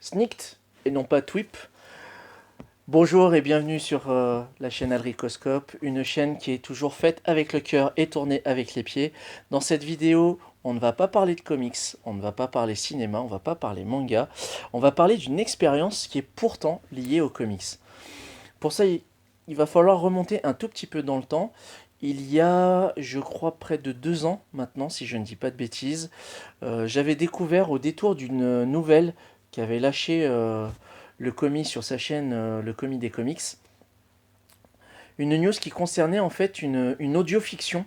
Snikt et non pas Twip. Bonjour et bienvenue sur la chaîne Aldricoscope, une chaîne qui est toujours faite avec le cœur et tournée avec les pieds. Dans cette vidéo, on ne va pas parler de comics, on ne va pas parler cinéma, on ne va pas parler manga, on va parler d'une expérience qui est pourtant liée aux comics. Pour ça, il va falloir remonter un tout petit peu dans le temps. Il y a, je crois, près de 2 ans maintenant, si je ne dis pas de bêtises, j'avais découvert au détour d'une nouvelle qu'avait lâché le commis sur sa chaîne, le commis des comics, une news qui concernait en fait une audio-fiction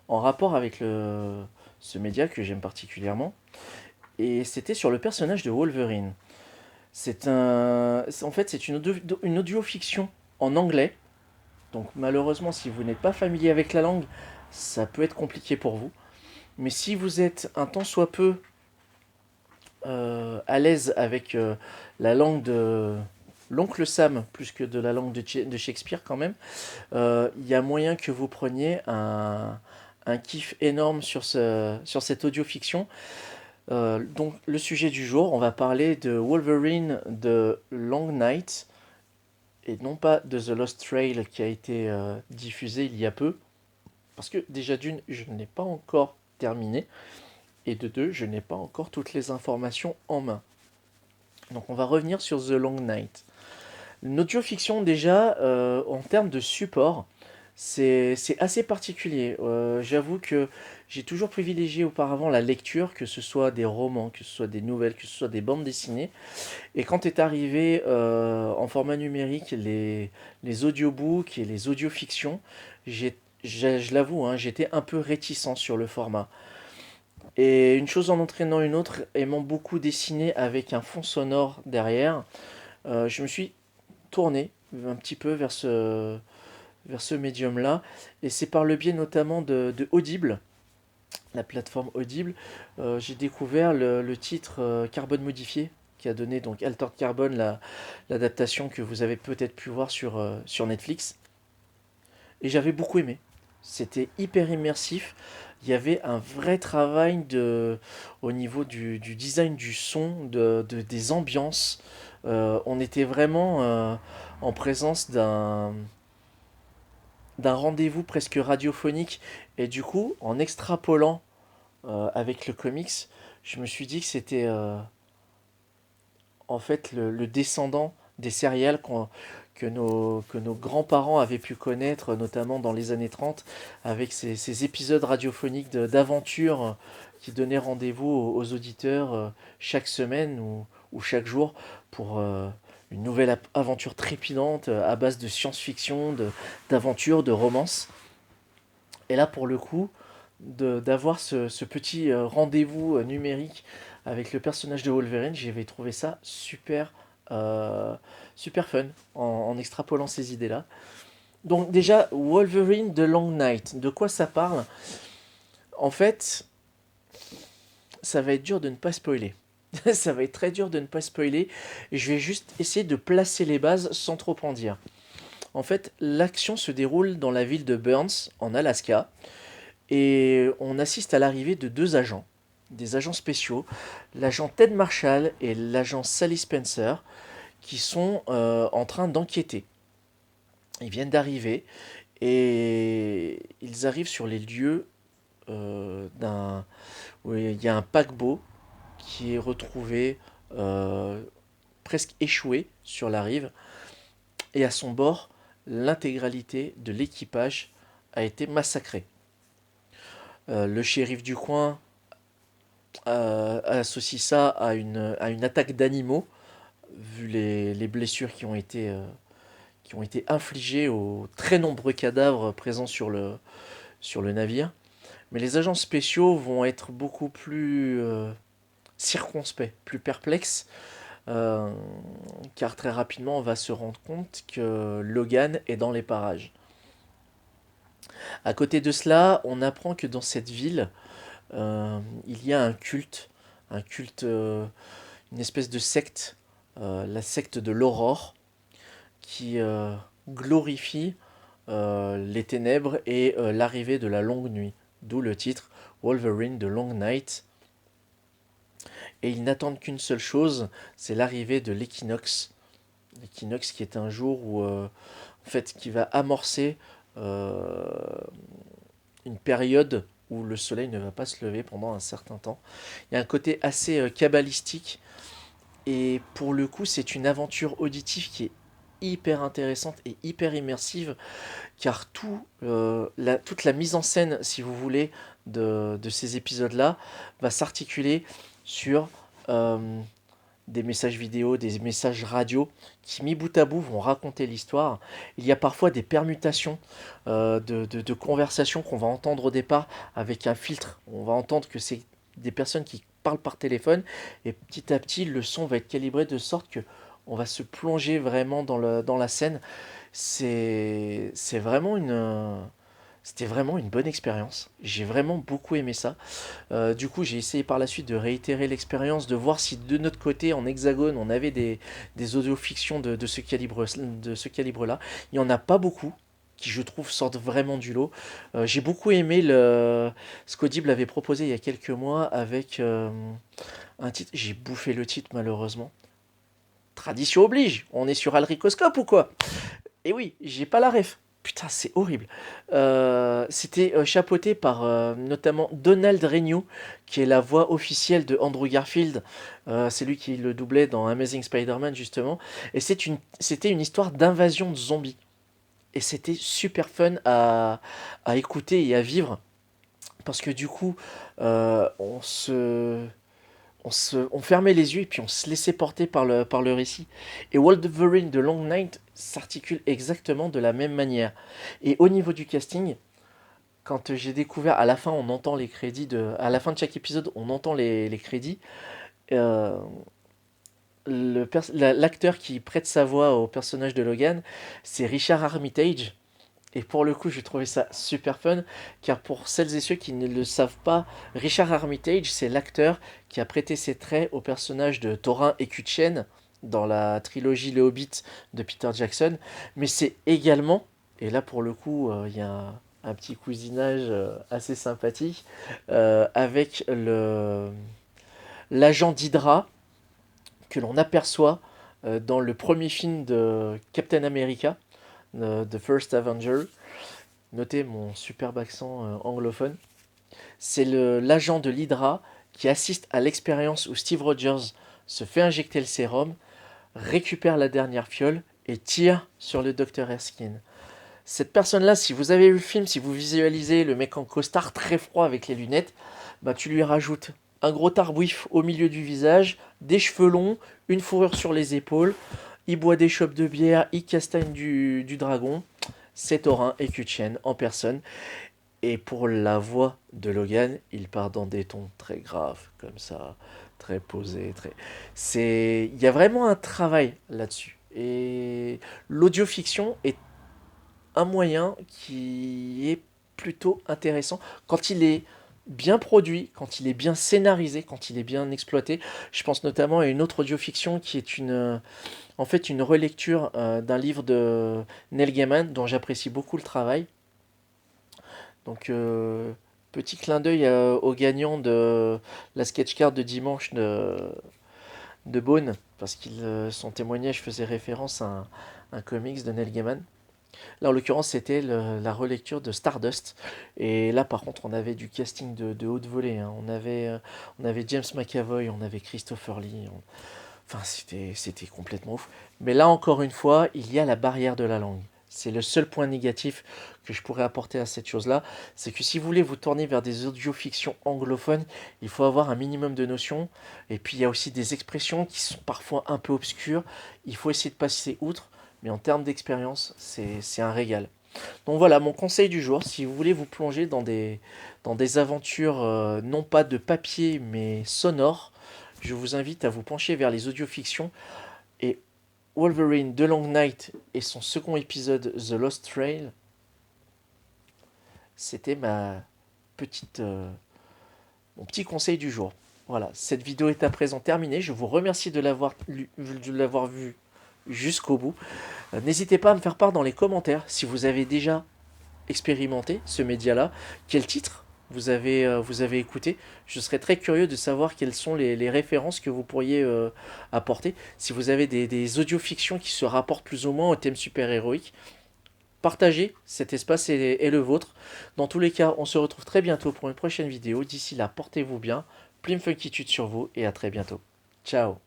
en rapport avec ce média que j'aime particulièrement. Et c'était sur le personnage de Wolverine. En fait, c'est une audio-fiction en anglais. Donc malheureusement, si vous n'êtes pas familier avec la langue, ça peut être compliqué pour vous. Mais si vous êtes un tant soit peu à l'aise avec la langue de l'oncle Sam plus que de la langue de Shakespeare quand même, il y a moyen que vous preniez un kiff énorme sur cette audio-fiction. Donc le sujet du jour, on va parler de Wolverine de Long Night et non pas de The Lost Trail qui a été diffusé il y a peu. Parce que déjà d'une, je ne l'ai pas encore terminé. Et de deux, je n'ai pas encore toutes les informations en main. Donc on va revenir sur The Long Night. L'audio-fiction déjà, en termes de support, c'est assez particulier. J'avoue que j'ai toujours privilégié auparavant la lecture, que ce soit des romans, que ce soit des nouvelles, que ce soit des bandes dessinées. Et quand est arrivé en format numérique les audiobooks et les audiofictions, je l'avoue, hein, j'étais un peu réticent sur le format. Et une chose en entraînant une autre, aimant beaucoup dessiner avec un fond sonore derrière, je me suis tourné un petit peu vers ce médium-là. Et c'est par le biais notamment de Audible, la plateforme Audible, j'ai découvert le titre Carbone modifié, qui a donné donc Altered Carbone, l'adaptation que vous avez peut-être pu voir sur Netflix. Et j'avais beaucoup aimé. C'était hyper immersif. Il y avait un vrai travail au niveau du design du son, des ambiances. On était vraiment en présence d'un rendez-vous presque radiophonique. Et du coup, en extrapolant avec le comics, je me suis dit que c'était en fait le descendant des céréales que nos grands-parents avaient pu connaître, notamment dans les années 30, avec ces épisodes radiophoniques d'aventure qui donnaient rendez-vous aux auditeurs chaque semaine ou chaque jour pour une nouvelle aventure trépidante à base de science-fiction, d'aventure, de romance. Et là, pour le coup, d'avoir ce petit rendez-vous numérique avec le personnage de Wolverine, j'avais trouvé ça euh, super fun en extrapolant ces idées-là. Donc déjà, Wolverine de Long Night, de quoi ça parle? En fait, ça va être dur de ne pas spoiler. Ça va être très dur de ne pas spoiler. Et je vais juste essayer de placer les bases sans trop en dire. En fait, l'action se déroule dans la ville de Burns, en Alaska. Et on assiste à l'arrivée de deux agents, des agents spéciaux, l'agent Ted Marshall et l'agent Sally Spencer, qui sont en train d'enquêter. Ils viennent d'arriver et ils arrivent sur les lieux où il y a un paquebot qui est retrouvé euh, presque échoué sur la rive et à son bord, l'intégralité de l'équipage a été massacrée. Le shérif du coin associe ça à une attaque d'animaux, vu les blessures qui ont été infligées aux très nombreux cadavres présents sur le navire. Mais les agents spéciaux vont être beaucoup plus circonspects, plus perplexes, euh, car très rapidement on va se rendre compte que Logan est dans les parages. À côté de cela, on apprend que dans cette ville, il y a un culte, une espèce de secte, la secte de l'aurore, qui glorifie les ténèbres et l'arrivée de la longue nuit. D'où le titre Wolverine de Long Night. et ils n'attendent qu'une seule chose, c'est l'arrivée de l'équinoxe. L'équinoxe qui est un jour où, en fait, qui va amorcer euh, une période où le soleil ne va pas se lever pendant un certain temps. Il y a un côté assez kabbalistique, et pour le coup, c'est une aventure auditive qui est hyper intéressante et hyper immersive, car toute la mise en scène, si vous voulez, de ces épisodes-là va s'articuler sur des messages vidéo, des messages radio, qui mis bout à bout vont raconter l'histoire. Il y a parfois des permutations de conversations qu'on va entendre au départ avec un filtre. On va entendre que c'est des personnes qui parlent par téléphone, et petit à petit le son va être calibré de sorte que on va se plonger vraiment dans la scène. C'est vraiment c'était vraiment une bonne expérience. J'ai vraiment beaucoup aimé ça. Du coup, j'ai essayé par la suite de réitérer l'expérience, de voir si de notre côté, en hexagone, on avait des audiofictions de ce calibre-là. Il n'y en a pas beaucoup qui, je trouve, sortent vraiment du lot. J'ai beaucoup aimé ce qu'Audible avait proposé il y a quelques mois avec un titre. J'ai bouffé le titre, malheureusement. Tradition oblige, on est sur Alricoscope ou quoi? Et oui, j'ai pas la ref. Putain, c'est horrible. C'était chapeauté par notamment Donald Renew, qui est la voix officielle de Andrew Garfield. C'est lui qui le doublait dans Amazing Spider-Man, justement. Et c'était une histoire d'invasion de zombies. Et c'était super fun à écouter et à vivre. Parce que du coup, on fermait les yeux et puis on se laissait porter par le récit. Et Wolverine de Long Night s'articule exactement de la même manière. Et au niveau du casting, quand j'ai découvert, à la fin on entend les crédits, à la fin de chaque épisode on entend les crédits, euh, l'acteur qui prête sa voix au personnage de Logan, c'est Richard Armitage. Et pour le coup, j'ai trouvé ça super fun, car pour celles et ceux qui ne le savent pas, Richard Armitage, c'est l'acteur qui a prêté ses traits au personnage de Thorin Écutchen dans la trilogie Le Hobbit de Peter Jackson. Mais c'est également, et là pour le coup, il y a un petit cousinage assez sympathique, avec l'agent d'Hydra que l'on aperçoit dans le premier film de Captain America, The First Avenger. Notez mon superbe accent anglophone. C'est l'agent de l'Hydra qui assiste à l'expérience où Steve Rogers se fait injecter le sérum, récupère la dernière fiole et tire sur le docteur Erskine. Cette personne-là, si vous avez vu le film, si vous visualisez le mec en costard très froid avec les lunettes, bah tu lui rajoutes un gros tarbouif au milieu du visage, des cheveux longs, une fourrure sur les épaules, il boit des chopes de bière, il castagne du dragon. C'est Thorin Écutchen en personne. Et pour la voix de Logan, il part dans des tons très graves, comme ça, très posés, il y a vraiment un travail là-dessus. Et l'audiofiction est un moyen qui est plutôt intéressant quand il est bien produit, quand il est bien scénarisé, quand il est bien exploité. Je pense notamment à une autre audiofiction qui est en fait une relecture d'un livre de Neil Gaiman dont j'apprécie beaucoup le travail. Donc petit clin d'œil au gagnant de la sketch card de dimanche de Bone, parce que son témoignage faisait référence à un comics de Neil Gaiman. Là, en l'occurrence, c'était la relecture de Stardust. Et là, par contre, on avait du casting de haute volée, hein. On avait James McAvoy, on avait Christopher Lee. Enfin, c'était complètement ouf. Mais là, encore une fois, il y a la barrière de la langue. C'est le seul point négatif que je pourrais apporter à cette chose-là. C'est que si vous voulez vous tourner vers des audiofictions anglophones, il faut avoir un minimum de notions. Et puis, il y a aussi des expressions qui sont parfois un peu obscures. Il faut essayer de passer outre. Mais en termes d'expérience, c'est un régal. Donc voilà, mon conseil du jour, si vous voulez vous plonger dans des aventures non pas de papier mais sonores, je vous invite à vous pencher vers les audiofictions. Et Wolverine The Long Night et son second épisode The Lost Trail, c'était mon petit conseil du jour. Voilà, cette vidéo est à présent terminée. Je vous remercie de l'avoir vu jusqu'au bout. N'hésitez pas à me faire part dans les commentaires si vous avez déjà expérimenté ce média-là. Quel titre vous avez écouté. Je serais très curieux de savoir quelles sont les références que vous pourriez apporter. Si vous avez des audiofictions qui se rapportent plus ou moins au thème super-héroïque, partagez, cet espace est le vôtre. Dans tous les cas, on se retrouve très bientôt pour une prochaine vidéo. D'ici là, portez-vous bien, Plim Funkitude sur vous et à très bientôt. Ciao.